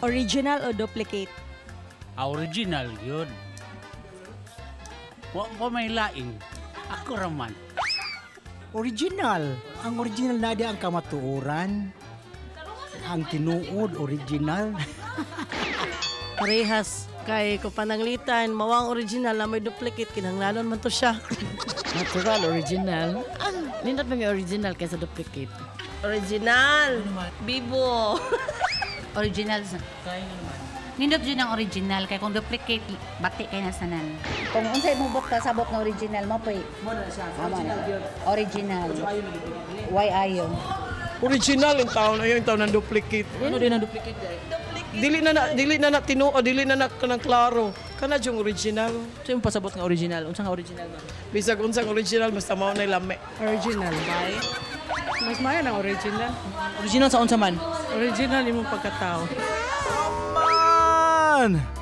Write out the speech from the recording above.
Original o duplicate? Original yun. Wa pa may laing. Ako raman. Original. Ang original na di ang kamatuoran. Ang tinuod, original. Parehas. Kay kung pananglitan, mawang original na may duplicate, kinanglalon man to siya. Natural, original. Nindot may original kaysa duplicate. Original. Bibo. Original sa. Nindot yun ang original kay kung duplicate bati kay nasanan. Kung unsay mo buk kasabot na original mo pay. Original. Why ayo? Original yung taon na yun, yung taon ng duplicate. Ano din ang duplicate dahil? Dili na na tinuo, dili na kanang klaro. Kana yung original. So yung pasabot nga original, unsang original ba? Bisag unsang original basta mao na lami. Original. Bye. Mas mayan ang original. Original sa unsa man? Original imong pagkatao. Man!